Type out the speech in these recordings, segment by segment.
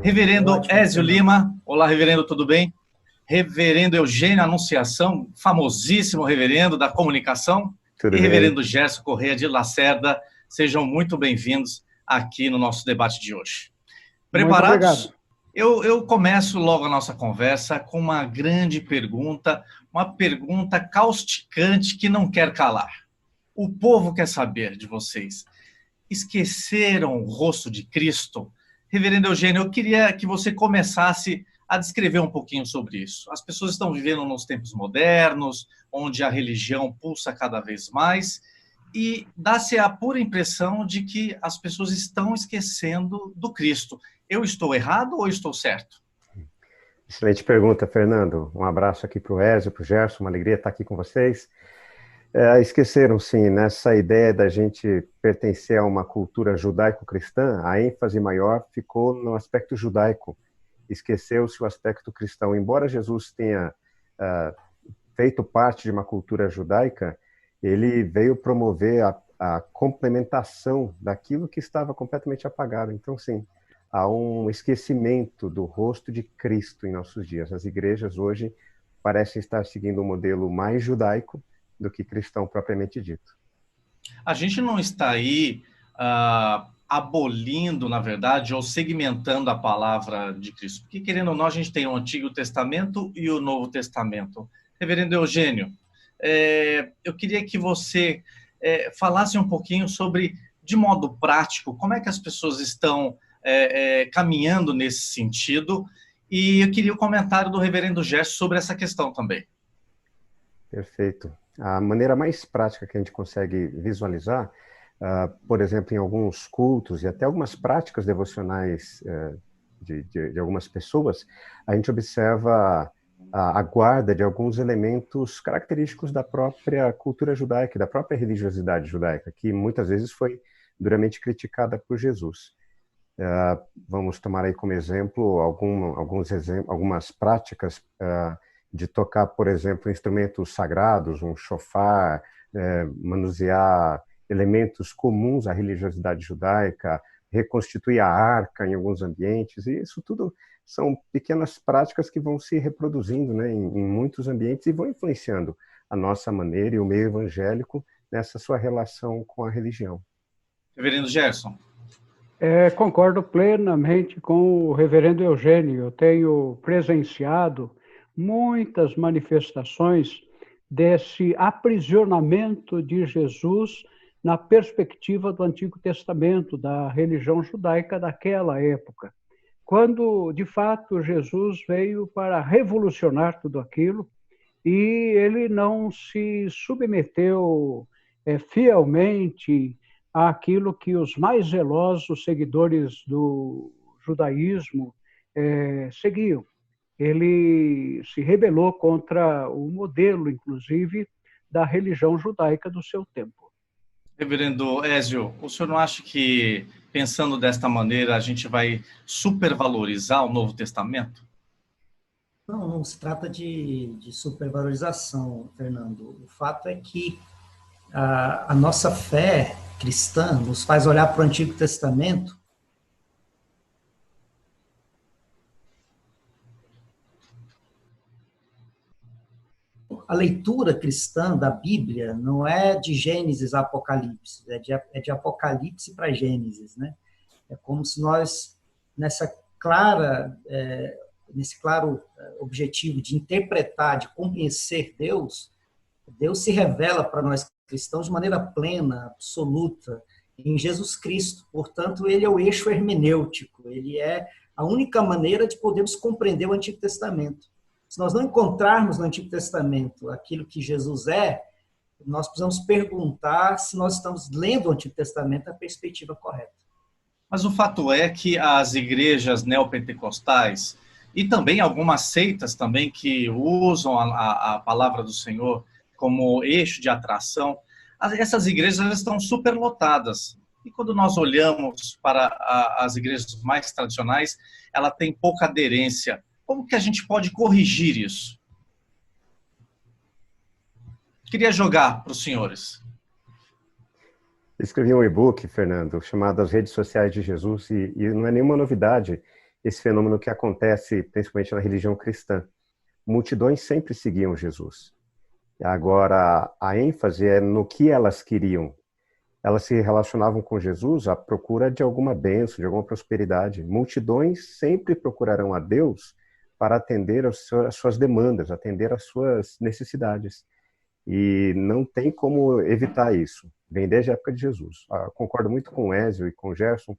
Reverendo Ótimo, Ézio Fernando. Lima. Olá, reverendo, tudo bem? Reverendo Eugênio Anunciação, famosíssimo reverendo da comunicação. Tudo E bem? reverendo Gerson Correia de Lacerda. Sejam muito bem-vindos aqui no nosso debate de hoje. Muito Preparados? obrigado. Eu começo logo a nossa conversa com uma grande pergunta, uma pergunta causticante que não quer calar. O povo quer saber de vocês. Esqueceram o rosto de Cristo? Reverendo Eugênio, eu queria que você começasse a descrever um pouquinho sobre isso. As pessoas estão vivendo nos tempos modernos, onde a religião pulsa cada vez mais, e dá-se a pura impressão de que as pessoas estão esquecendo do Cristo. Eu estou errado ou estou certo? Excelente pergunta, Fernando. Um abraço aqui para o Ézio, para o Gerson, uma alegria estar aqui com vocês. Esqueceram, sim, nessa ideia da gente pertencer a uma cultura judaico-cristã, a ênfase maior ficou no aspecto judaico. Esqueceu-se o aspecto cristão. Embora Jesus tenha feito parte de uma cultura judaica, ele veio promover a complementação daquilo que estava completamente apagado. Então, sim, há um esquecimento do rosto de Cristo em nossos dias. As igrejas hoje parecem estar seguindo um modelo mais judaico do que cristão propriamente dito. A gente não está aí abolindo, na verdade, ou segmentando a palavra de Cristo. Porque, querendo ou não, a gente tem o Antigo Testamento e o Novo Testamento. Reverendo Eugênio, eu queria que você falasse um pouquinho sobre, de modo prático, como é que as pessoas estão caminhando nesse sentido. E eu queria o comentário do reverendo Gerson sobre essa questão também. Perfeito. A maneira mais prática que a gente consegue visualizar, por exemplo, em alguns cultos e até algumas práticas devocionais de algumas pessoas, a gente observa a guarda de alguns elementos característicos da própria cultura judaica, da própria religiosidade judaica, que muitas vezes foi duramente criticada por Jesus. Vamos tomar aí como exemplo algumas práticas de tocar, por exemplo, instrumentos sagrados, um shofar, manusear elementos comuns à religiosidade judaica, reconstituir a arca em alguns ambientes, e isso tudo são pequenas práticas que vão se reproduzindo, né, em muitos ambientes e vão influenciando a nossa maneira e o meio evangélico nessa sua relação com a religião. Reverendo Gerson. Concordo plenamente com o reverendo Eugênio. Eu tenho presenciado muitas manifestações desse aprisionamento de Jesus na perspectiva do Antigo Testamento, da religião judaica daquela época, quando, de fato, Jesus veio para revolucionar tudo aquilo e ele não se submeteu fielmente àquilo que os mais zelosos seguidores do judaísmo seguiam. Ele se rebelou contra o modelo, inclusive, da religião judaica do seu tempo. Reverendo Ézio, o senhor não acha que, pensando desta maneira, a gente vai supervalorizar o Novo Testamento? Não se trata de supervalorização, Fernando. O fato é que a nossa fé cristã nos faz olhar para o Antigo Testamento a leitura cristã da Bíblia não é de Gênesis a Apocalipse, é de Apocalipse para Gênesis, né? É como se nós, nesse claro objetivo de interpretar, de conhecer Deus, Deus se revela para nós cristãos de maneira plena, absoluta, em Jesus Cristo. Portanto, ele é o eixo hermenêutico, ele é a única maneira de podermos compreender o Antigo Testamento. Se nós não encontrarmos no Antigo Testamento aquilo que Jesus é, nós precisamos perguntar se nós estamos lendo o Antigo Testamento na perspectiva correta. Mas o fato é que as igrejas neopentecostais e também algumas seitas também que usam a palavra do Senhor como eixo de atração, essas igrejas estão superlotadas. E quando nós olhamos para as igrejas mais tradicionais, ela tem pouca aderência. Como que a gente pode corrigir isso? Queria jogar para os senhores. Eu escrevi um e-book, Fernando, chamado As Redes Sociais de Jesus, e não é nenhuma novidade esse fenômeno que acontece principalmente na religião cristã. Multidões sempre seguiam Jesus. Agora, a ênfase é no que elas queriam. Elas se relacionavam com Jesus à procura de alguma bênção, de alguma prosperidade. Multidões sempre procurarão a Deus para atender às suas demandas, atender às suas necessidades. E não tem como evitar isso. Vem desde a época de Jesus. Concordo muito com o Ézio e com o Gerson,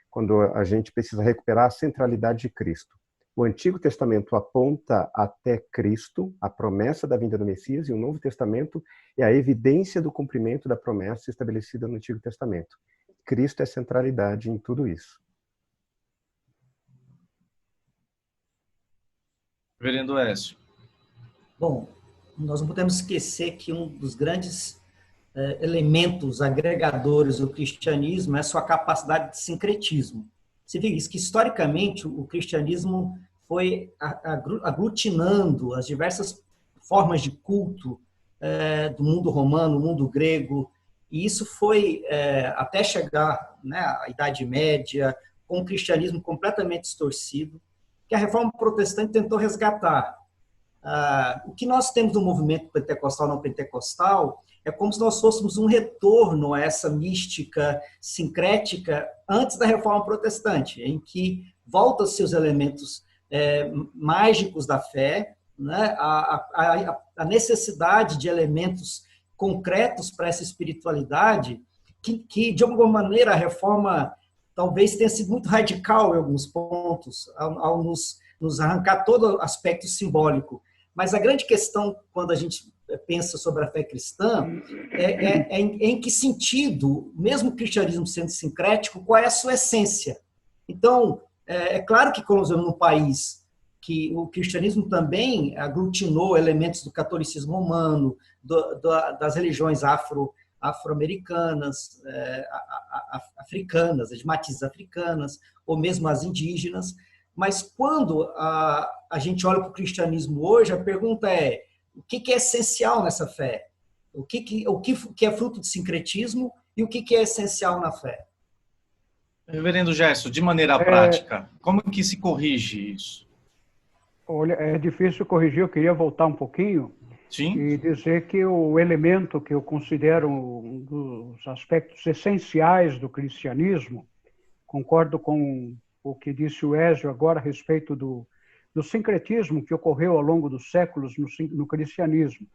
quando a gente precisa recuperar a centralidade de Cristo. O Antigo Testamento aponta até Cristo, a promessa da vinda do Messias, e o Novo Testamento é a evidência do cumprimento da promessa estabelecida no Antigo Testamento. Cristo é centralidade em tudo isso. Reverendo Écio. Bom, nós não podemos esquecer que um dos grandes elementos agregadores do cristianismo é a sua capacidade de sincretismo. Você vê isso, que historicamente o cristianismo foi aglutinando as diversas formas de culto do mundo romano, mundo grego, e isso foi até chegar, né, à Idade Média, com um cristianismo completamente distorcido, que a Reforma Protestante tentou resgatar. O que nós temos no movimento pentecostal não pentecostal é como se nós fôssemos um retorno a essa mística sincrética antes da Reforma Protestante, em que volta-se os elementos mágicos da fé, né, a necessidade de elementos concretos para essa espiritualidade, que de alguma maneira a Reforma talvez tenha sido muito radical em alguns pontos, ao nos arrancar todo o aspecto simbólico. Mas a grande questão, quando a gente pensa sobre a fé cristã, é em que sentido, mesmo o cristianismo sendo sincrético, qual é a sua essência? Então, é claro que quando nós vemos num país que o cristianismo também aglutinou elementos do catolicismo romano, das religiões afro-americanas, africanas, de matizes africanas, ou mesmo as indígenas. Mas quando a gente olha para o cristianismo hoje, a pergunta é: o que é essencial nessa fé? O que é fruto de sincretismo e o que é essencial na fé? Reverendo Gerson, de maneira prática, como que se corrige isso? Olha, é difícil corrigir, eu queria voltar um pouquinho. Sim. E dizer que o elemento que eu considero um dos aspectos essenciais do cristianismo, concordo com o que disse o Ézio agora a respeito do sincretismo que ocorreu ao longo dos séculos no cristianismo,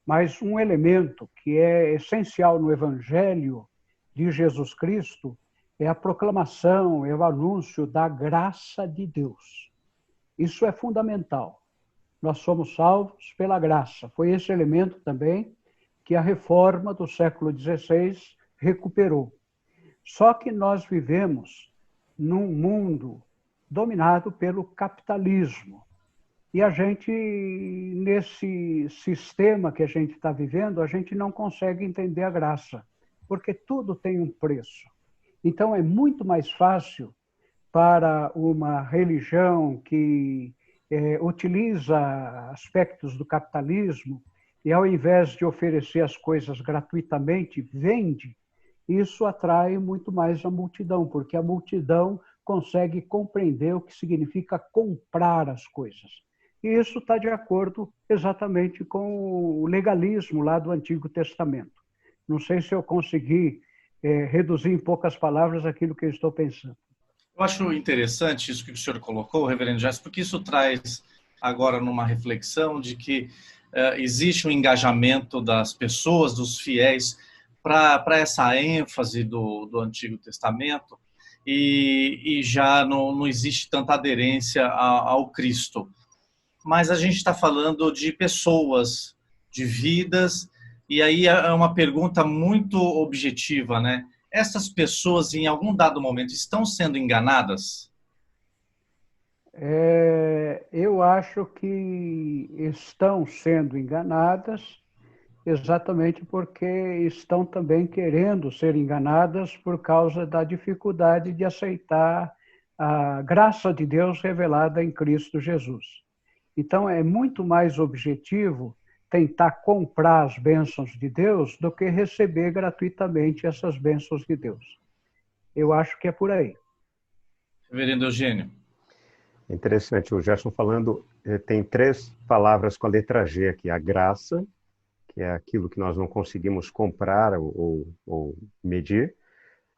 mas um elemento que é essencial no Evangelho de Jesus Cristo é a proclamação, é o anúncio da graça de Deus. Isso é fundamental. Nós somos salvos pela graça. Foi esse elemento também que a reforma do século XVI recuperou. Só que nós vivemos num mundo dominado pelo capitalismo. E a gente, nesse sistema que a gente está vivendo, a gente não consegue entender a graça, porque tudo tem um preço. Então é muito mais fácil para uma religião que utiliza aspectos do capitalismo e, ao invés de oferecer as coisas gratuitamente, vende. Isso atrai muito mais a multidão, porque a multidão consegue compreender o que significa comprar as coisas. E isso está de acordo exatamente com o legalismo lá do Antigo Testamento. Não sei se eu consegui reduzir em poucas palavras aquilo que eu estou pensando. Eu acho interessante isso que o senhor colocou, reverendo Gerson, porque isso traz agora numa reflexão de que existe um engajamento das pessoas, dos fiéis, para essa ênfase do Antigo Testamento e já não existe tanta aderência ao Cristo. Mas a gente está falando de pessoas, de vidas, e aí é uma pergunta muito objetiva, né? Essas pessoas, em algum dado momento, estão sendo enganadas? Eu acho que estão sendo enganadas exatamente porque estão também querendo ser enganadas por causa da dificuldade de aceitar a graça de Deus revelada em Cristo Jesus. Então, é muito mais objetivo tentar comprar as bênçãos de Deus do que receber gratuitamente essas bênçãos de Deus. Eu acho que é por aí. Reverendo Eugênio. É interessante, o Gerson falando, tem 3 palavras com a letra G aqui. A graça, que é aquilo que nós não conseguimos comprar ou medir.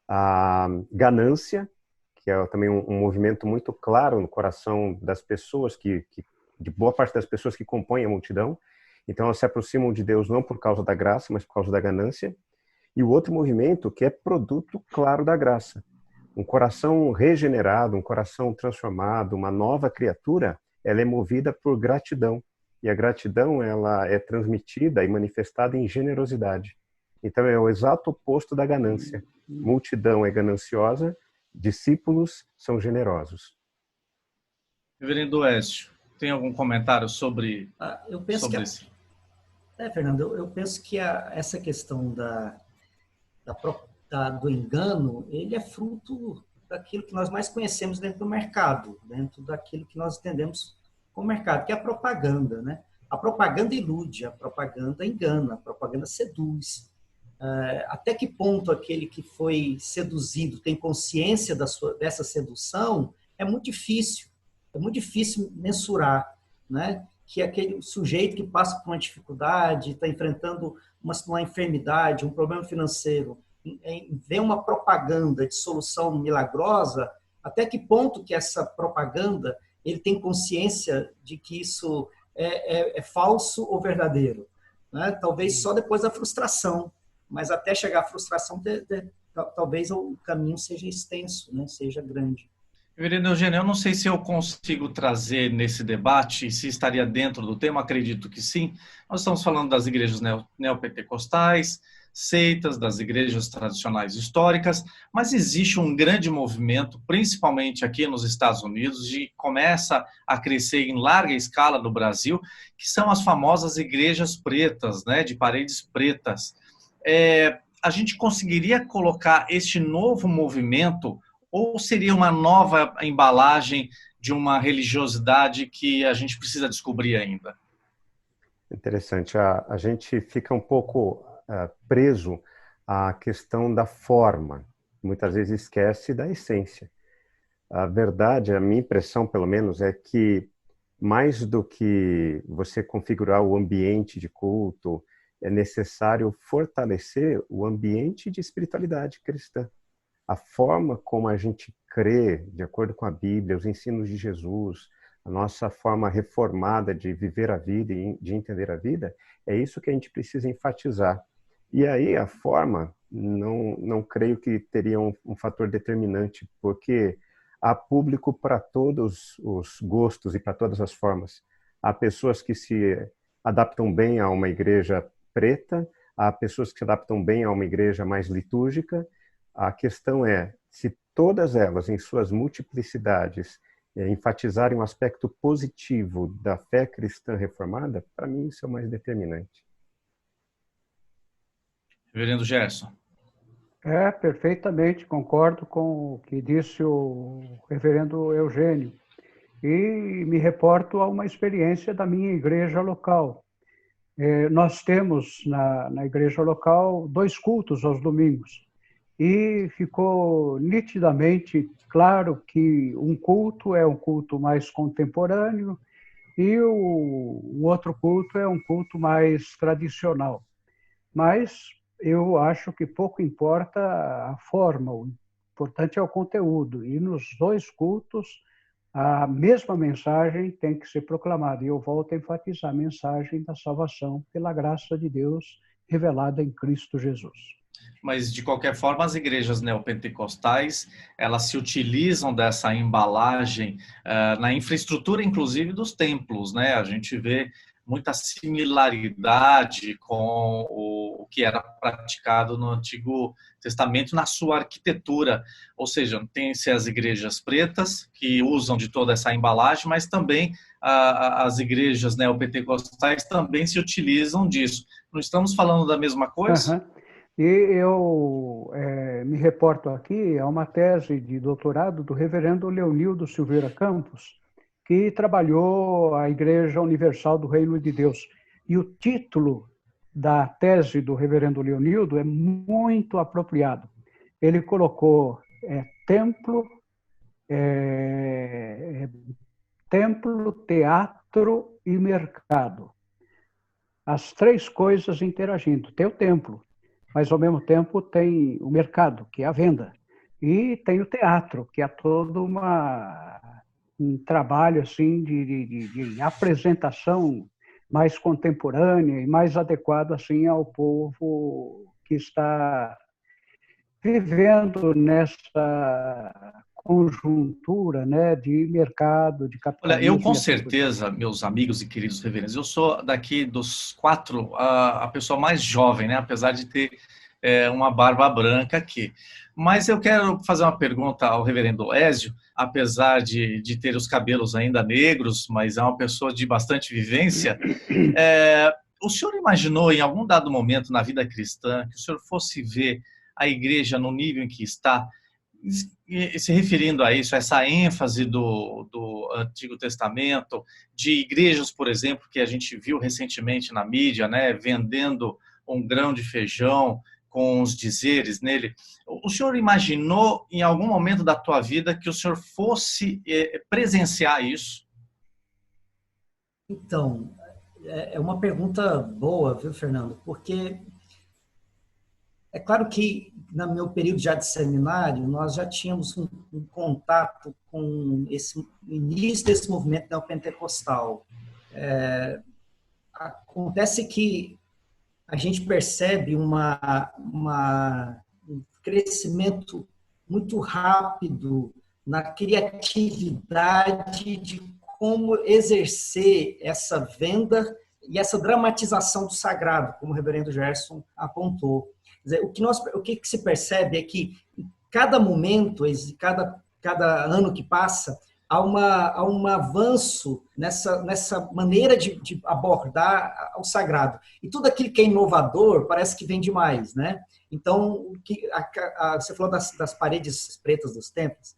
A ganância, que é também um movimento muito claro no coração das pessoas, de boa parte das pessoas que compõem a multidão. Então, elas se aproximam de Deus não por causa da graça, mas por causa da ganância. E o outro movimento que é produto claro da graça. Um coração regenerado, um coração transformado, uma nova criatura, ela é movida por gratidão. E a gratidão, ela é transmitida e manifestada em generosidade. Então, é o exato oposto da ganância. Multidão é gananciosa, discípulos são generosos. Reverendo Écio, tem algum comentário sobre, Eu penso sobre que isso? Fernando, eu penso que essa questão do engano, ele é fruto daquilo que nós mais conhecemos dentro do mercado, dentro daquilo que nós entendemos como mercado, que é a propaganda, né? A propaganda ilude, a propaganda engana, a propaganda seduz. Até que ponto aquele que foi seduzido tem consciência dessa sedução é muito difícil. É muito difícil mensurar, né? Que aquele sujeito que passa por uma dificuldade, está enfrentando uma enfermidade, um problema financeiro, vê uma propaganda de solução milagrosa, até que ponto que essa propaganda ele tem consciência de que isso é falso ou verdadeiro, né? Talvez só depois da frustração, mas até chegar à frustração, talvez o caminho seja extenso, né? Seja grande. Reverendo Eugênio, eu não sei se eu consigo trazer nesse debate, se estaria dentro do tema, acredito que sim. Nós estamos falando das igrejas neopentecostais, seitas, das igrejas tradicionais históricas, mas existe um grande movimento, principalmente aqui nos Estados Unidos, e começa a crescer em larga escala no Brasil, que são as famosas igrejas pretas, né, de paredes pretas. A gente conseguiria colocar este novo movimento, ou seria uma nova embalagem de uma religiosidade que a gente precisa descobrir ainda? Interessante. A gente fica um pouco preso à questão da forma. Muitas vezes esquece da essência. A verdade, a minha impressão, pelo menos, é que mais do que você configurar o ambiente de culto, é necessário fortalecer o ambiente de espiritualidade cristã. A forma como a gente crê, de acordo com a Bíblia, os ensinos de Jesus, a nossa forma reformada de viver a vida e de entender a vida, é isso que a gente precisa enfatizar. E aí a forma, não creio que teria um fator determinante, porque há público para todos os gostos e para todas as formas. Há pessoas que se adaptam bem a uma igreja preta, há pessoas que se adaptam bem a uma igreja mais litúrgica. A questão é, se todas elas, em suas multiplicidades, enfatizarem um aspecto positivo da fé cristã reformada, para mim isso é o mais determinante. Reverendo Gerson. Perfeitamente, concordo com o que disse o reverendo Eugênio. E me reporto a uma experiência da minha igreja local. Nós temos na igreja local 2 cultos aos domingos. E ficou nitidamente claro que um culto é um culto mais contemporâneo e o outro culto é um culto mais tradicional. Mas eu acho que pouco importa a forma, o importante é o conteúdo. E nos 2 cultos, a mesma mensagem tem que ser proclamada. E eu volto a enfatizar a mensagem da salvação pela graça de Deus revelada em Cristo Jesus. Mas, de qualquer forma, as igrejas neopentecostais, elas se utilizam dessa embalagem na infraestrutura, inclusive, dos templos, né? A gente vê muita similaridade com o que era praticado no Antigo Testamento na sua arquitetura. Ou seja, tem-se as igrejas pretas, que usam de toda essa embalagem, mas também as igrejas neopentecostais também se utilizam disso. Não estamos falando da mesma coisa? Uhum. E eu me reporto aqui a uma tese de doutorado do reverendo Leonildo Silveira Campos, que trabalhou a Igreja Universal do Reino de Deus. E o título da tese do reverendo Leonildo é muito apropriado. Ele colocou templo, templo, teatro e mercado. As três coisas interagindo. Tem o templo, mas ao mesmo tempo tem o mercado, que é a venda. E tem o teatro, que é todo um trabalho assim, de apresentação mais contemporânea e mais adequado assim, ao povo que está vivendo nessa conjuntura, né, de mercado, de Olha, eu capitalismo. com E assim por diante. certeza, meus amigos e queridos reverendos, eu sou daqui dos quatro a pessoa mais jovem, né? Apesar de ter uma barba branca aqui. Mas eu quero fazer uma pergunta ao reverendo Ézio, apesar de ter os cabelos ainda negros, mas é uma pessoa de bastante vivência. O senhor imaginou em algum dado momento na vida cristã que o senhor fosse ver a igreja no nível em que está, e se referindo a isso, a essa ênfase do Antigo Testamento, de igrejas, por exemplo, que a gente viu recentemente na mídia, né, vendendo um grão de feijão com os dizeres nele. O senhor imaginou em algum momento da tua vida que o senhor fosse presenciar isso? Então, é uma pergunta boa, viu, Fernando? Porque é claro que, no meu período já de seminário, nós já tínhamos um contato com esse início desse movimento neopentecostal. Acontece que a gente percebe um crescimento muito rápido na criatividade de como exercer essa venda e essa dramatização do sagrado, como o reverendo Gerson apontou. Quer dizer, o que se percebe é que em cada momento, cada ano que passa, há um avanço nessa maneira de abordar o sagrado. E tudo aquilo que é inovador parece que vem demais, né? Então, você falou das paredes pretas dos templos,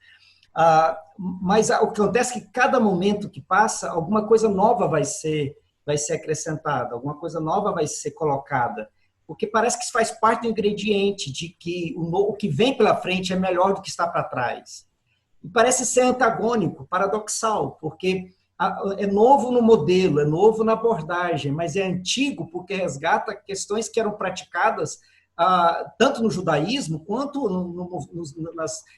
mas o que acontece é que cada momento que passa, alguma coisa nova vai ser acrescentada, alguma coisa nova vai ser colocada, porque parece que isso faz parte do ingrediente de que o que vem pela frente é melhor do que está para trás. E parece ser antagônico, paradoxal, porque é novo no modelo, é novo na abordagem, mas é antigo porque resgata questões que eram praticadas tanto no judaísmo quanto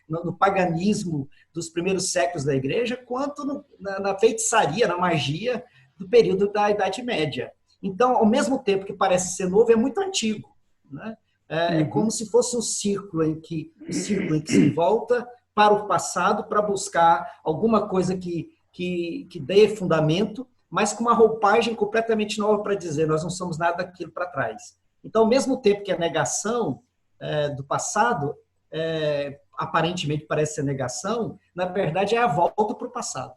no paganismo dos primeiros séculos da igreja, quanto na feitiçaria, na magia do período da Idade Média. Então, ao mesmo tempo que parece ser novo, é muito antigo, né? É como se fosse um círculo em que se volta para o passado para buscar alguma coisa que dê fundamento, mas com uma roupagem completamente nova para dizer nós não somos nada daquilo para trás. Então, ao mesmo tempo que a negação do passado, aparentemente parece ser negação, na verdade é a volta para o passado.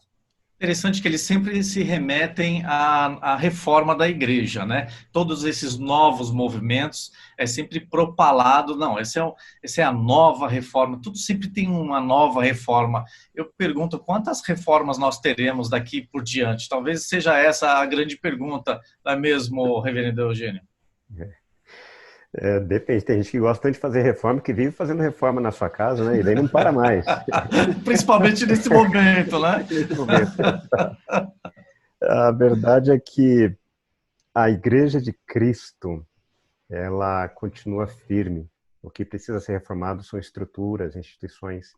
Interessante que eles sempre se remetem à reforma da igreja, né? Todos esses novos movimentos é sempre propalado, não, essa é a nova reforma, tudo sempre tem uma nova reforma. Eu pergunto, quantas reformas nós teremos daqui por diante? Talvez seja essa a grande pergunta, não é mesmo, reverendo Eugênio? Depende, tem gente que gosta tanto de fazer reforma, que vive fazendo reforma na sua casa, né? E daí não para mais. Principalmente nesse momento, né? Nesse momento. A verdade é que a Igreja de Cristo, ela continua firme. O que precisa ser reformado são estruturas, instituições.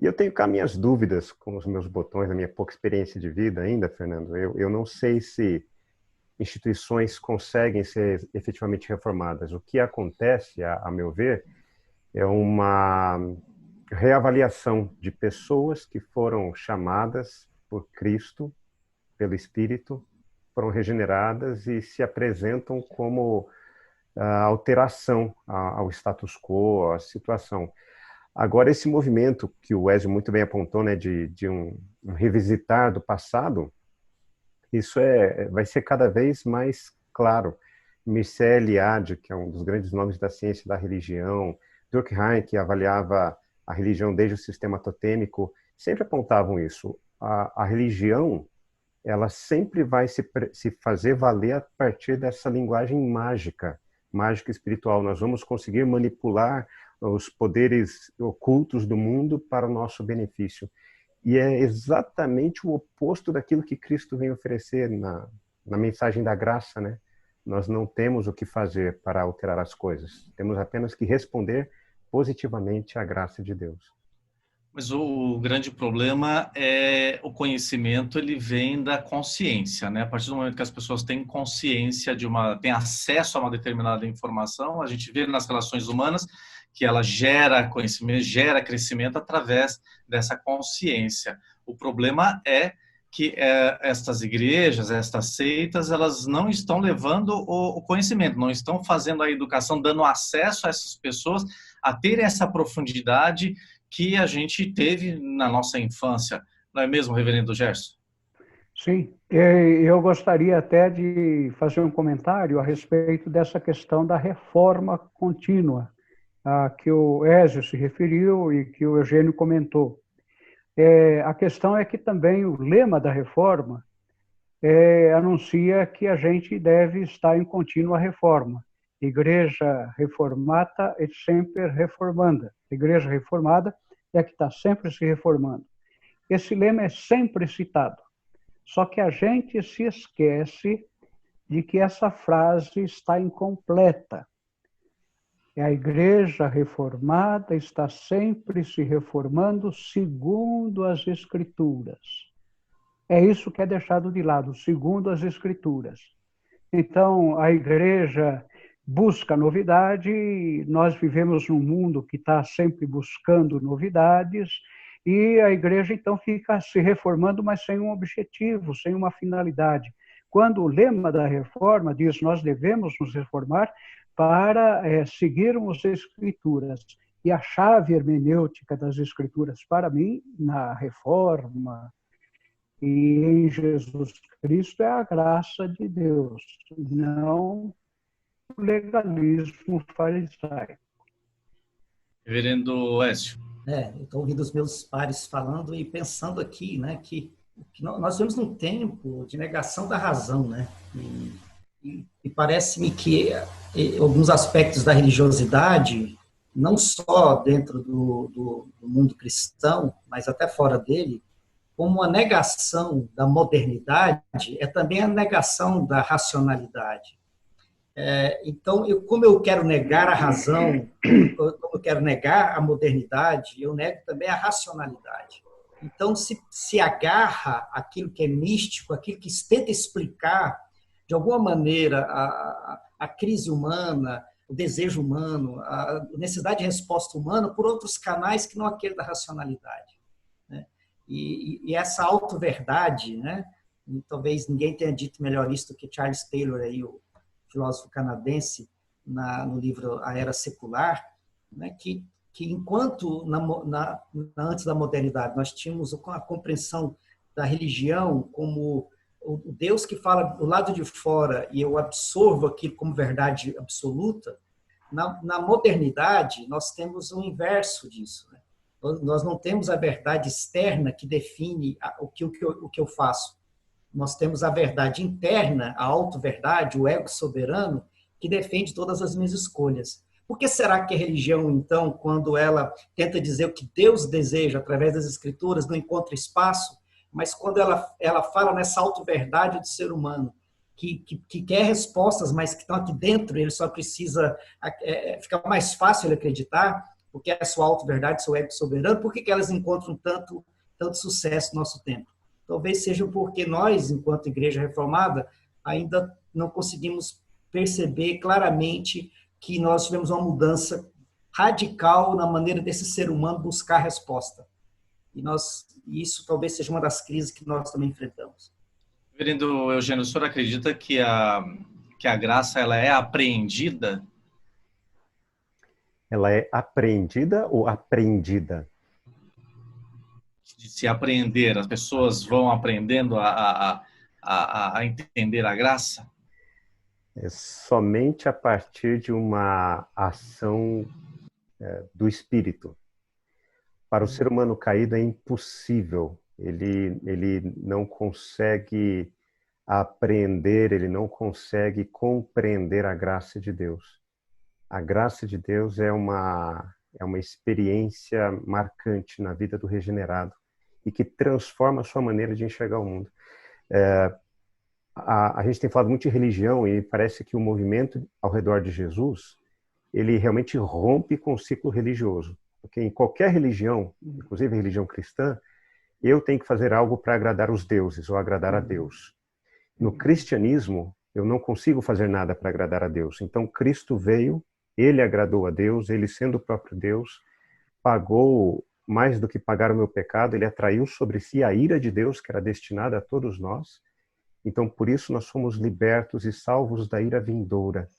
E eu tenho cá minhas dúvidas com os meus botões, a minha pouca experiência de vida ainda, Fernando. Eu não sei se instituições conseguem ser efetivamente reformadas. O que acontece, a meu ver, é uma reavaliação de pessoas que foram chamadas por Cristo, pelo Espírito, foram regeneradas e se apresentam como alteração ao status quo, à situação. Agora, esse movimento que o Ezio muito bem apontou, né, de um revisitar do passado, isso vai ser cada vez mais claro. Mircea Eliade, que é um dos grandes nomes da ciência e da religião, Durkheim, que avaliava a religião desde o sistema totêmico, sempre apontavam isso. A religião, ela sempre vai se fazer valer a partir dessa linguagem mágica espiritual. Nós vamos conseguir manipular os poderes ocultos do mundo para o nosso benefício. E é exatamente o oposto daquilo que Cristo vem oferecer na mensagem da graça, né? Nós não temos o que fazer para alterar as coisas. Temos apenas que responder positivamente à graça de Deus. Mas o grande problema é o conhecimento, ele vem da consciência, né? A partir do momento que as pessoas têm consciência têm acesso a uma determinada informação, a gente vê nas relações humanas que ela gera conhecimento, gera crescimento através dessa consciência. O problema é que estas igrejas, estas seitas, elas não estão levando o conhecimento, não estão fazendo a educação, dando acesso a essas pessoas a terem essa profundidade que a gente teve na nossa infância. Não é mesmo, reverendo Gerson? Sim, eu gostaria até de fazer um comentário a respeito dessa questão da reforma contínua, a que o Ézio se referiu e que o Eugênio comentou. A questão é que também o lema da reforma anuncia que a gente deve estar em contínua reforma. Igreja reformata et semper reformanda. Igreja reformada é a que está sempre se reformando. Esse lema é sempre citado. Só que a gente se esquece de que essa frase está incompleta. A igreja reformada está sempre se reformando segundo as Escrituras. É isso que é deixado de lado, segundo as Escrituras. Então, a igreja busca novidade, nós vivemos num mundo que está sempre buscando novidades, e a igreja, então, fica se reformando, mas sem um objetivo, sem uma finalidade. Quando o lema da reforma diz nós devemos nos reformar para seguirmos as Escrituras. E a chave hermenêutica das Escrituras, para mim, na reforma e em Jesus Cristo, é a graça de Deus, não o legalismo farisaico. Reverendo Écio. Eu estou ouvindo os meus pares falando e pensando aqui, né, que nós vivemos num tempo de negação da razão, né? E parece-me que alguns aspectos da religiosidade, não só dentro do mundo cristão, mas até fora dele, como a negação da modernidade, é também a negação da racionalidade. Então, como eu quero negar a razão, como eu quero negar a modernidade, eu nego também a racionalidade. Então, se agarra aquilo que é místico, aquilo que tenta explicar, de alguma maneira, a crise humana, o desejo humano, a necessidade de resposta humana por outros canais que não aquele da racionalidade. Né? E essa auto-verdade, né? E talvez ninguém tenha dito melhor isso do que Charles Taylor, aí, o filósofo canadense, no livro A Era Secular, né? que enquanto antes da modernidade nós tínhamos a compreensão da religião como o Deus que fala do lado de fora e eu absorvo aquilo como verdade absoluta, na modernidade nós temos o inverso disso. Né? Nós não temos a verdade externa que define o que eu faço. Nós temos a verdade interna, a auto-verdade, o ego soberano, que defende todas as minhas escolhas. Por que será que a religião, então, quando ela tenta dizer o que Deus deseja através das Escrituras, não encontra espaço, mas quando ela fala nessa auto-verdade do ser humano, que quer respostas, mas que estão aqui dentro, ele só precisa, fica mais fácil ele acreditar, porque é a sua auto-verdade, seu ego soberano, por que elas encontram tanto sucesso no nosso tempo? Talvez seja porque nós, enquanto igreja reformada, ainda não conseguimos perceber claramente que nós tivemos uma mudança radical na maneira desse ser humano buscar resposta. E isso talvez seja uma das crises que nós também enfrentamos. Reverendo Eugênio, o senhor acredita que a graça ela é apreendida? Ela é apreendida ou aprendida? De se apreender, as pessoas vão aprendendo a entender a graça? É somente a partir de uma ação do Espírito. Para o ser humano caído é impossível. Ele não consegue apreender, ele não consegue compreender a graça de Deus. A graça de Deus é uma experiência marcante na vida do regenerado e que transforma a sua maneira de enxergar o mundo. A gente tem falado muito de religião e parece que o movimento ao redor de Jesus, ele realmente rompe com o ciclo religioso. Porque em qualquer religião, inclusive a religião cristã, eu tenho que fazer algo para agradar os deuses ou agradar a Deus. No cristianismo, eu não consigo fazer nada para agradar a Deus. Então Cristo veio, ele agradou a Deus, ele sendo o próprio Deus, pagou mais do que pagar o meu pecado, ele atraiu sobre si a ira de Deus, que era destinada a todos nós. Então, por isso, nós somos libertos e salvos da ira vindoura.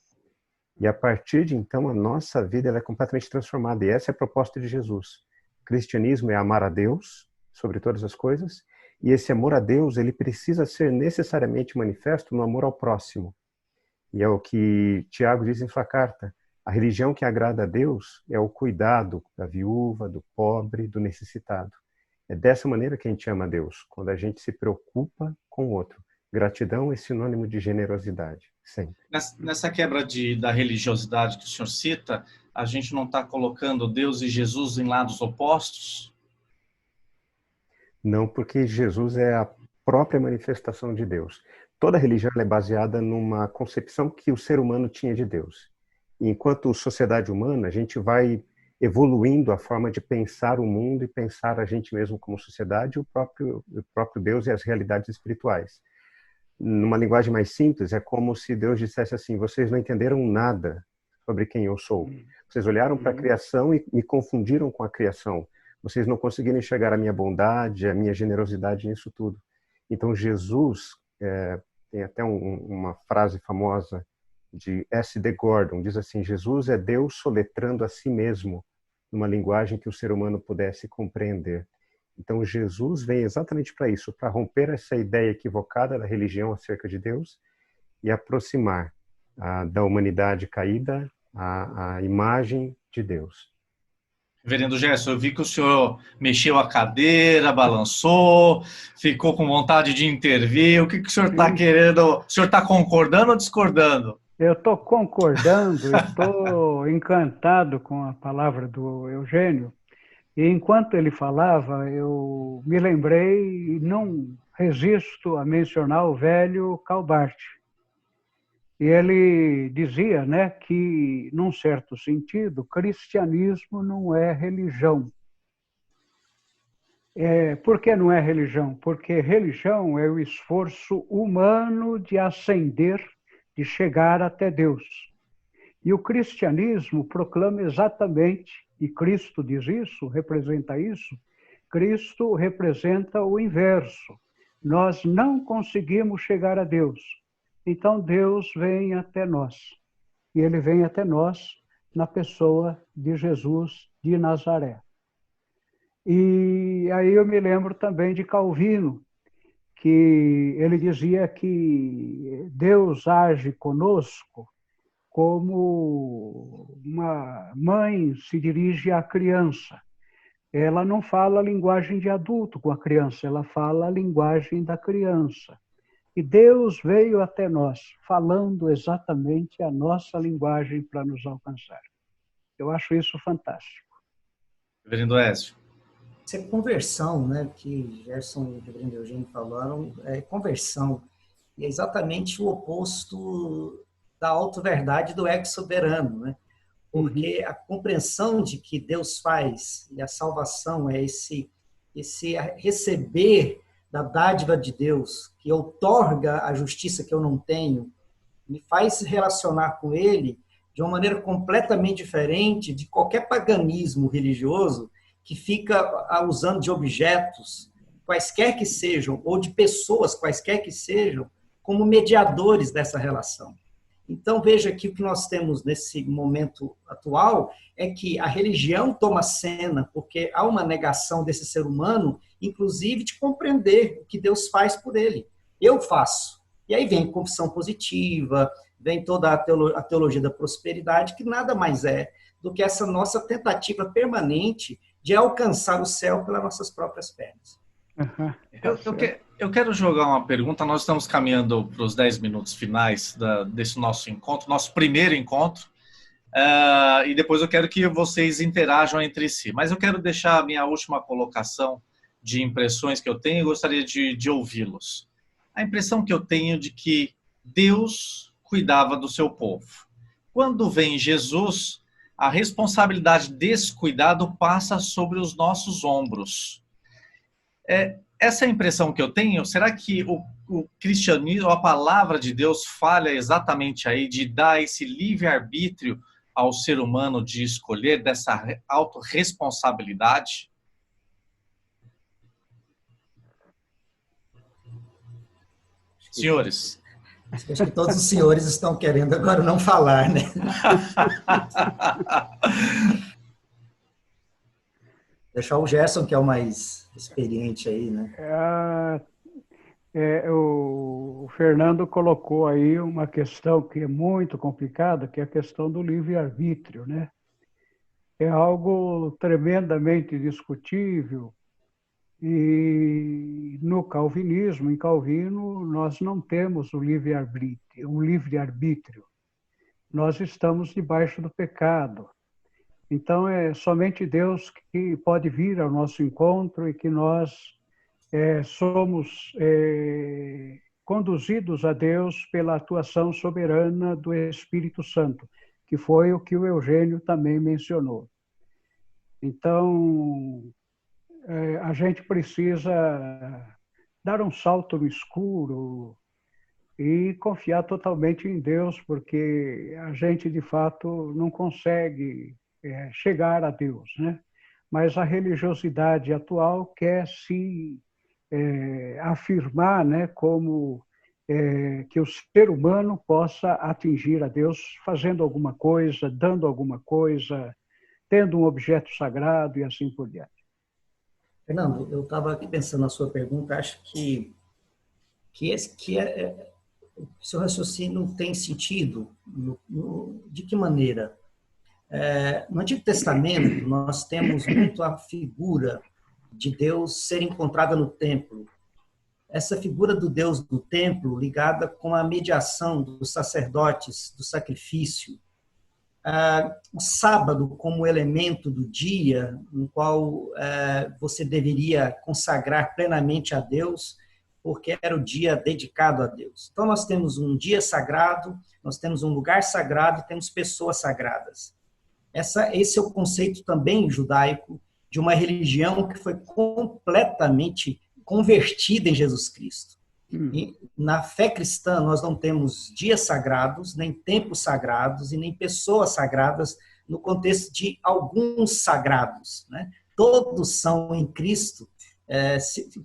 E a partir de então, a nossa vida ela é completamente transformada. E essa é a proposta de Jesus. O cristianismo é amar a Deus sobre todas as coisas. E esse amor a Deus, ele precisa ser necessariamente manifesto no amor ao próximo. E é o que Tiago diz em sua carta. A religião que agrada a Deus é o cuidado da viúva, do pobre, do necessitado. É dessa maneira que a gente ama a Deus, quando a gente se preocupa com o outro. Gratidão é sinônimo de generosidade, sempre. Nessa quebra da religiosidade que o senhor cita, a gente não está colocando Deus e Jesus em lados opostos? Não, porque Jesus é a própria manifestação de Deus. Toda religião é baseada numa concepção que o ser humano tinha de Deus. E enquanto sociedade humana, a gente vai evoluindo a forma de pensar o mundo e pensar a gente mesmo como sociedade, o próprio Deus e as realidades espirituais. Numa linguagem mais simples, é como se Deus dissesse assim: vocês não entenderam nada sobre quem eu sou. Vocês olharam para a criação e me confundiram com a criação. Vocês não conseguiram enxergar a minha bondade, a minha generosidade nisso tudo. Então Jesus, tem até uma frase famosa de S.D. Gordon, diz assim: Jesus é Deus soletrando a si mesmo numa linguagem que o ser humano pudesse compreender. Então Jesus vem exatamente para isso, para romper essa ideia equivocada da religião acerca de Deus e aproximar da humanidade caída a imagem de Deus. Reverendo Gerson, eu vi que o senhor mexeu a cadeira, balançou, ficou com vontade de intervir. O que o senhor está querendo? O senhor está concordando ou discordando? Eu estou concordando, estou encantado com a palavra do Eugênio. E enquanto ele falava, eu me lembrei e não resisto a mencionar o velho Karl Barth. E ele dizia, né, que, num certo sentido, cristianismo não é religião. Por que não é religião? Porque religião é o esforço humano de ascender, de chegar até Deus. E o cristianismo proclama exatamente, e Cristo diz isso, representa isso, Cristo representa o inverso. Nós não conseguimos chegar a Deus. Então Deus vem até nós. E ele vem até nós na pessoa de Jesus de Nazaré. E aí eu me lembro também de Calvino, que ele dizia que Deus age conosco como uma mãe se dirige à criança. Ela não fala a linguagem de adulto com a criança, ela fala a linguagem da criança. E Deus veio até nós, falando exatamente a nossa linguagem para nos alcançar. Eu acho isso fantástico. Reverendo Écio. Isso é conversão, né? Que Gerson e o reverendo Eugênio falaram, é conversão. E é exatamente o oposto da auto-verdade do ex-soberano, né? Porque a compreensão de que Deus faz e a salvação é esse receber da dádiva de Deus, que outorga a justiça que eu não tenho, me faz se relacionar com Ele de uma maneira completamente diferente de qualquer paganismo religioso que fica usando de objetos, quaisquer que sejam, ou de pessoas, quaisquer que sejam, como mediadores dessa relação. Então, veja que o que nós temos nesse momento atual é que a religião toma cena, porque há uma negação desse ser humano, inclusive de compreender o que Deus faz por ele. Eu faço. E aí vem confissão positiva, vem toda a teologia da prosperidade, que nada mais é do que essa nossa tentativa permanente de alcançar o céu pelas nossas próprias pernas. Uhum. Eu quero jogar uma pergunta. Nós estamos caminhando para os 10 minutos finais desse nosso encontro, nosso primeiro encontro, e depois eu quero que vocês interajam entre si. Mas eu quero deixar a minha última colocação de impressões que eu tenho e gostaria de ouvi-los. A impressão que eu tenho de que Deus cuidava do seu povo. Quando vem Jesus, a responsabilidade desse cuidado passa sobre os nossos ombros. Essa é a impressão que eu tenho. Será que o cristianismo, a palavra de Deus, falha exatamente aí de dar esse livre-arbítrio ao ser humano de escolher, dessa autorresponsabilidade? Senhores. Acho que todos os senhores estão querendo agora não falar, né? Deixar o Gerson, que é o mais experiente aí, né? O Fernando colocou aí uma questão que é muito complicada, que é a questão do livre-arbítrio, né? É algo tremendamente discutível. E no calvinismo, em Calvino, nós não temos o livre-arbítrio. Nós estamos debaixo do pecado. Então, é somente Deus que pode vir ao nosso encontro e que nós somos conduzidos a Deus pela atuação soberana do Espírito Santo, que foi o que o Eugênio também mencionou. Então, a gente precisa dar um salto no escuro e confiar totalmente em Deus, porque a gente, de fato, não consegue chegar a Deus, né? Mas a religiosidade atual quer se afirmar, né, como que o ser humano possa atingir a Deus fazendo alguma coisa, dando alguma coisa, tendo um objeto sagrado e assim por diante. Fernando, eu estava aqui pensando na sua pergunta, acho que o seu raciocínio tem sentido. De que maneira? No Antigo Testamento, nós temos muito a figura de Deus ser encontrada no templo. Essa figura do Deus do templo ligada com a mediação dos sacerdotes, do sacrifício. O sábado como elemento do dia, no qual você deveria consagrar plenamente a Deus, porque era o dia dedicado a Deus. Então, nós temos um dia sagrado, nós temos um lugar sagrado, temos pessoas sagradas. Esse é o conceito também judaico de uma religião que foi completamente convertida em Jesus Cristo. E na fé cristã, nós não temos dias sagrados, nem tempos sagrados e nem pessoas sagradas no contexto de alguns sagrados, né? Todos são em Cristo,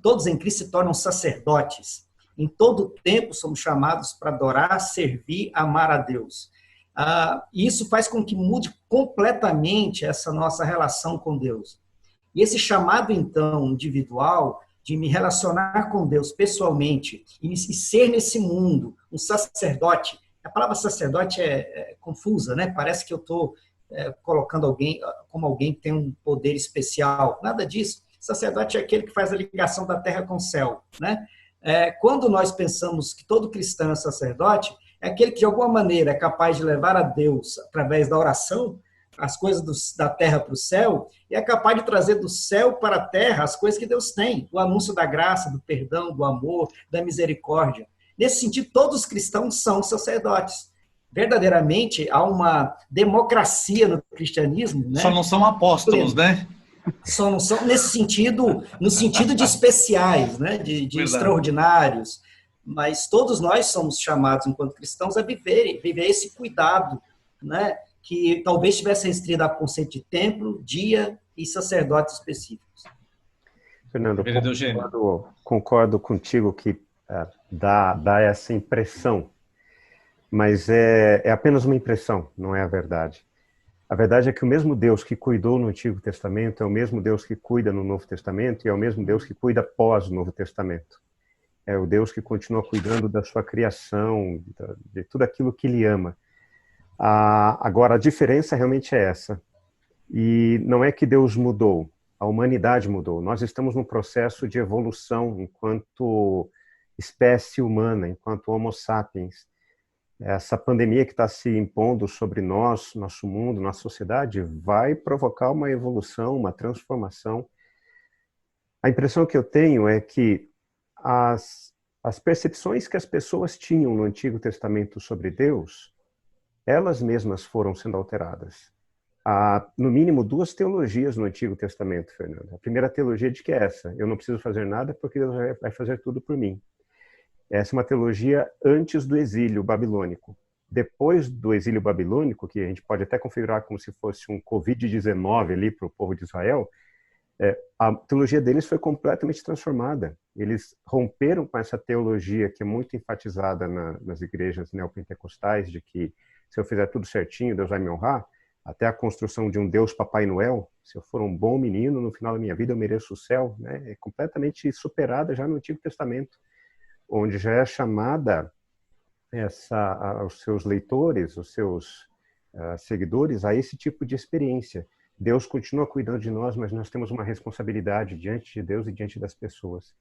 todos em Cristo se tornam sacerdotes. Em todo tempo somos chamados para adorar, servir, amar a Deus. E isso faz com que mude completamente essa nossa relação com Deus. E esse chamado, então, individual, de me relacionar com Deus pessoalmente e ser nesse mundo um sacerdote. A palavra sacerdote é confusa, né? Parece que eu estou colocando alguém como alguém que tem um poder especial. Nada disso. Sacerdote é aquele que faz a ligação da terra com o céu, né? Quando nós pensamos que todo cristão é sacerdote, é aquele que de alguma maneira é capaz de levar a Deus através da oração as coisas da terra para o céu, e é capaz de trazer do céu para a terra as coisas que Deus tem, o anúncio da graça, do perdão, do amor, da misericórdia. Nesse sentido, todos os cristãos são sacerdotes. Verdadeiramente, há uma democracia no cristianismo. Né? Só não são apóstolos, né? Só não são, nesse sentido, no sentido de especiais, né? de extraordinários. Mas todos nós somos chamados, enquanto cristãos, a viver esse cuidado, né? Que talvez tivesse restrito ao conceito de templo, dia e sacerdotes específicos. Fernando, concordo contigo que dá essa impressão, mas é apenas uma impressão, não é a verdade. A verdade é que o mesmo Deus que cuidou no Antigo Testamento é o mesmo Deus que cuida no Novo Testamento e é o mesmo Deus que cuida pós o Novo Testamento. É o Deus que continua cuidando da sua criação, de tudo aquilo que Ele ama. Agora, a diferença realmente é essa. E não é que Deus mudou, a humanidade mudou. Nós estamos num processo de evolução enquanto espécie humana, enquanto Homo sapiens. Essa pandemia que está se impondo sobre nós, nosso mundo, nossa sociedade, vai provocar uma evolução, uma transformação. A impressão que eu tenho é que as percepções que as pessoas tinham no Antigo Testamento sobre Deus, elas mesmas foram sendo alteradas. Há, no mínimo, duas teologias no Antigo Testamento, Fernando. A primeira teologia de que é essa: eu não preciso fazer nada porque Deus vai fazer tudo por mim. Essa é uma teologia antes do exílio babilônico. Depois do exílio babilônico, que a gente pode até configurar como se fosse um Covid-19 ali para o povo de Israel, a teologia deles foi completamente transformada. Eles romperam com essa teologia que é muito enfatizada nas igrejas neopentecostais, de que se eu fizer tudo certinho, Deus vai me honrar, até a construção de um Deus Papai Noel. Se eu for um bom menino, no final da minha vida eu mereço o céu, né? É completamente superada já no Antigo Testamento, onde já é chamada aos seus leitores, os seus seguidores, a esse tipo de experiência. Deus continua cuidando de nós, mas nós temos uma responsabilidade diante de Deus e diante das pessoas.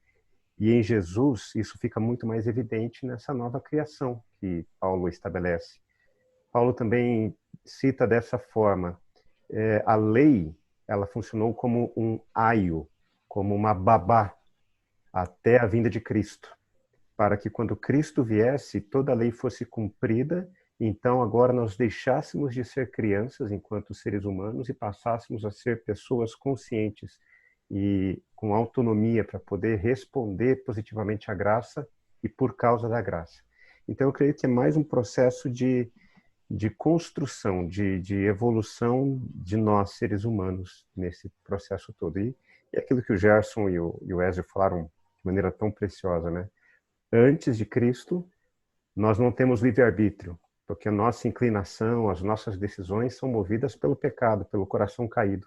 E em Jesus, isso fica muito mais evidente nessa nova criação que Paulo estabelece. Paulo também cita dessa forma: a lei, ela funcionou como um aio, como uma babá, até a vinda de Cristo, para que quando Cristo viesse, toda a lei fosse cumprida. Então agora nós deixássemos de ser crianças enquanto seres humanos e passássemos a ser pessoas conscientes e com autonomia para poder responder positivamente à graça e por causa da graça. Então eu creio que é mais um processo de construção, de evolução de nós, seres humanos, nesse processo todo. E aquilo que o Gerson e o Ezio falaram de maneira tão preciosa, né? Antes de Cristo, nós não temos livre-arbítrio, porque a nossa inclinação, as nossas decisões são movidas pelo pecado, pelo coração caído.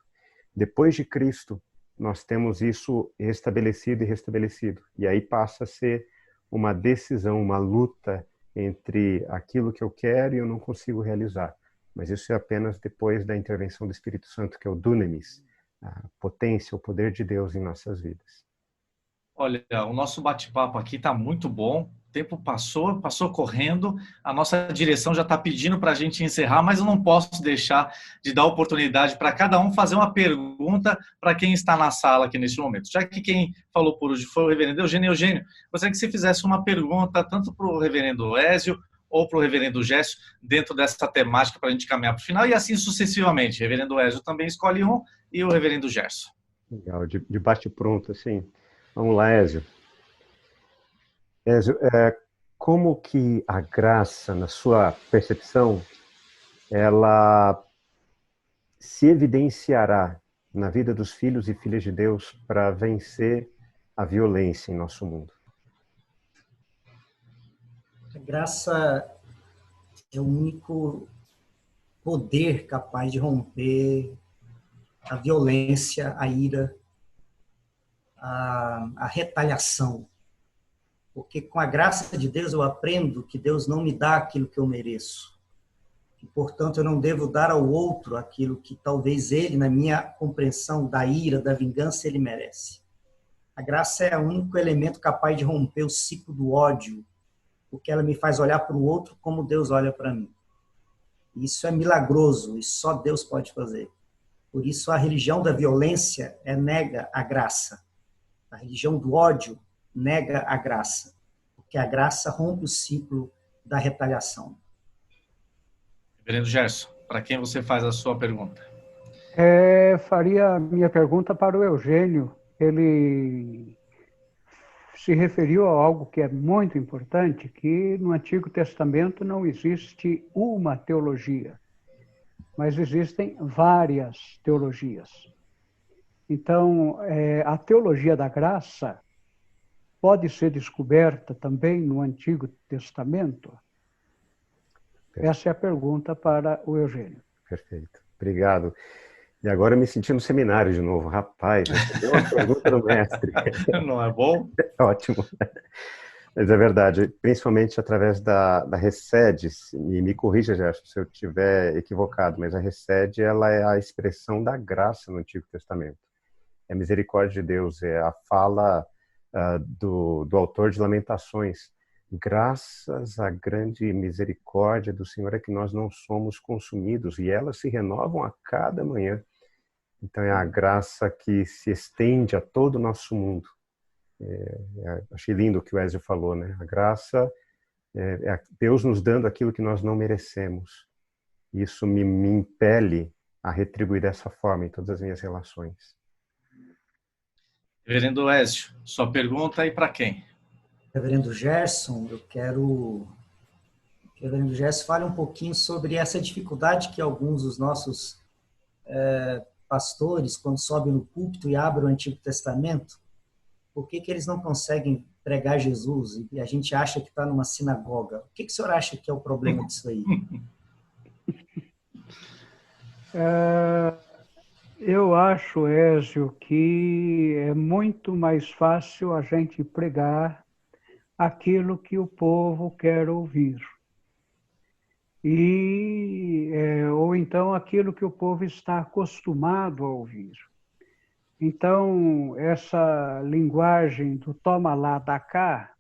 Depois de Cristo, nós temos isso restabelecido e restabelecido. E aí passa a ser uma decisão, uma luta entre aquilo que eu quero e eu não consigo realizar. Mas isso é apenas depois da intervenção do Espírito Santo, que é o dunamis, a potência, o poder de Deus em nossas vidas. Olha, o nosso bate-papo aqui está muito bom. O tempo passou correndo. A nossa direção já está pedindo para a gente encerrar, mas eu não posso deixar de dar oportunidade para cada um fazer uma pergunta para quem está na sala aqui neste momento. Já que quem falou por hoje foi o reverendo Eugênio. Eugênio, gostaria que você fizesse uma pergunta tanto para o reverendo Ézio ou para o reverendo Gerson, dentro dessa temática para a gente caminhar para o final, e assim sucessivamente. O reverendo Ézio também escolhe um e o reverendo Gerson. Legal, de bate-pronto, assim. Vamos lá, Ézio. Ézio, como que a graça, na sua percepção, ela se evidenciará na vida dos filhos e filhas de Deus para vencer a violência em nosso mundo? A graça é o único poder capaz de romper a violência, a ira, a retaliação. Porque com a graça de Deus eu aprendo que Deus não me dá aquilo que eu mereço. E, portanto, eu não devo dar ao outro aquilo que talvez ele, na minha compreensão da ira, da vingança, ele merece. A graça é o único elemento capaz de romper o ciclo do ódio, porque ela me faz olhar para o outro como Deus olha para mim. Isso é milagroso e só Deus pode fazer. Por isso, a religião da violência nega a graça. A religião do ódio nega a graça, porque a graça rompe o ciclo da retaliação. Reverendo Gerson, para quem você faz a sua pergunta? Faria a minha pergunta para o Eugênio. Ele se referiu a algo que é muito importante, que no Antigo Testamento não existe uma teologia, mas existem várias teologias. Então, a teologia da graça pode ser descoberta também no Antigo Testamento? Essa é a pergunta para o Eugênio. Perfeito. Obrigado. E agora eu me senti no seminário de novo. Rapaz, deu uma pergunta do mestre. Não é bom? Ótimo. Mas é verdade, principalmente através da Resed, e me corrija, Gerson, se eu estiver equivocado, mas a Resed, ela é a expressão da graça no Antigo Testamento. É a misericórdia de Deus, é a fala do autor de Lamentações. Graças à grande misericórdia do Senhor é que nós não somos consumidos, e elas se renovam a cada manhã. Então é a graça que se estende a todo o nosso mundo. Achei lindo o que o Ezio falou, né? A graça é Deus nos dando aquilo que nós não merecemos. Isso me impele a retribuir dessa forma em todas as minhas relações. Reverendo Ezio, sua pergunta e para quem? Reverendo Gerson, eu quero que o Reverendo Gerson fale um pouquinho sobre essa dificuldade que alguns dos nossos pastores, quando sobem no púlpito e abrem o Antigo Testamento, por que eles não conseguem pregar Jesus e a gente acha que está numa sinagoga? O que o senhor acha que é o problema disso aí? Eu acho, Ezio, que é muito mais fácil a gente pregar aquilo que o povo quer ouvir. Ou então aquilo que o povo está acostumado a ouvir. Então, essa linguagem do toma lá, dá cá,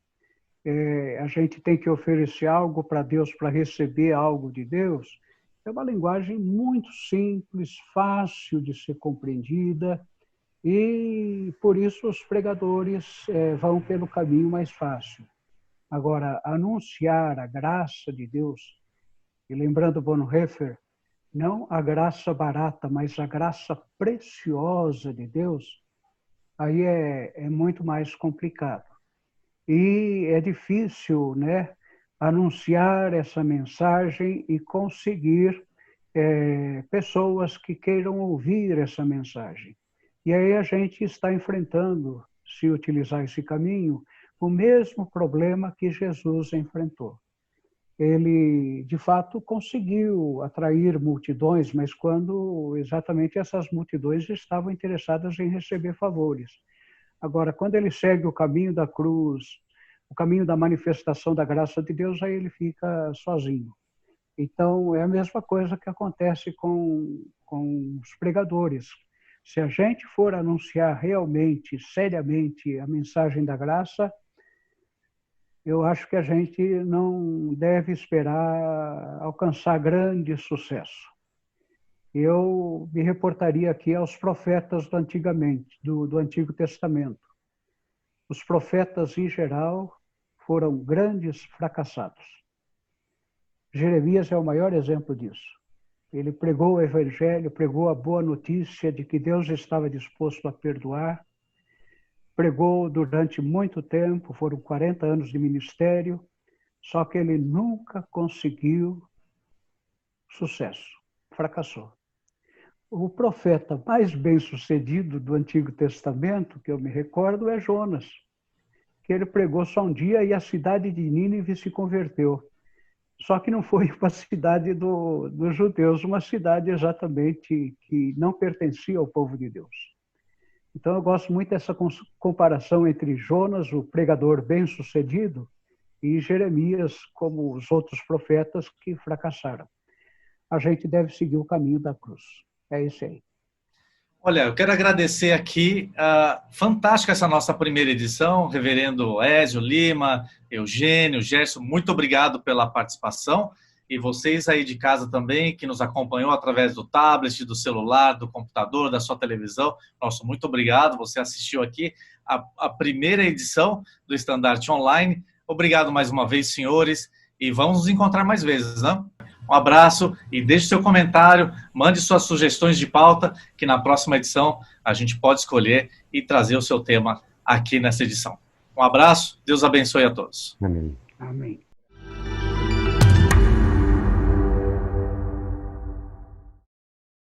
a gente tem que oferecer algo para Deus para receber algo de Deus, é uma linguagem muito simples, fácil de ser compreendida, e por isso os pregadores vão pelo caminho mais fácil. Agora, anunciar a graça de Deus, e lembrando Bonhoeffer, não a graça barata, mas a graça preciosa de Deus, aí é muito mais complicado. E é difícil, né, anunciar essa mensagem e conseguir pessoas que queiram ouvir essa mensagem. E aí a gente está enfrentando, se utilizar esse caminho, o mesmo problema que Jesus enfrentou. Ele, de fato, conseguiu atrair multidões, mas quando exatamente essas multidões estavam interessadas em receber favores. Agora, quando ele segue o caminho da cruz, o caminho da manifestação da graça de Deus, aí ele fica sozinho. Então, é a mesma coisa que acontece com os pregadores. Se a gente for anunciar realmente, seriamente, a mensagem da graça, eu acho que a gente não deve esperar alcançar grande sucesso. Eu me reportaria aqui aos profetas do Antigo Testamento. Os profetas, em geral, foram grandes fracassados. Jeremias é o maior exemplo disso. Ele pregou o evangelho, pregou a boa notícia de que Deus estava disposto a perdoar, pregou durante muito tempo, foram 40 anos de ministério, só que ele nunca conseguiu sucesso, fracassou. O profeta mais bem-sucedido do Antigo Testamento, que eu me recordo, é Jonas, que ele pregou só um dia e a cidade de Nínive se converteu. Só que não foi para a cidade dos judeus, uma cidade exatamente que não pertencia ao povo de Deus. Então eu gosto muito dessa comparação entre Jonas, o pregador bem-sucedido, e Jeremias, como os outros profetas que fracassaram. A gente deve seguir o caminho da cruz. É isso aí. Olha, eu quero agradecer aqui, fantástica essa nossa primeira edição, Reverendo Ezio Lima, Eugênio, Gerson, muito obrigado pela participação, e vocês aí de casa também, que nos acompanhou através do tablet, do celular, do computador, da sua televisão, nosso muito obrigado, você assistiu aqui a primeira edição do Estandarte Online, obrigado mais uma vez, senhores, e vamos nos encontrar mais vezes, né? Um abraço e deixe seu comentário, mande suas sugestões de pauta, que na próxima edição a gente pode escolher e trazer o seu tema aqui nessa edição. Um abraço, Deus abençoe a todos. Amém. Amém.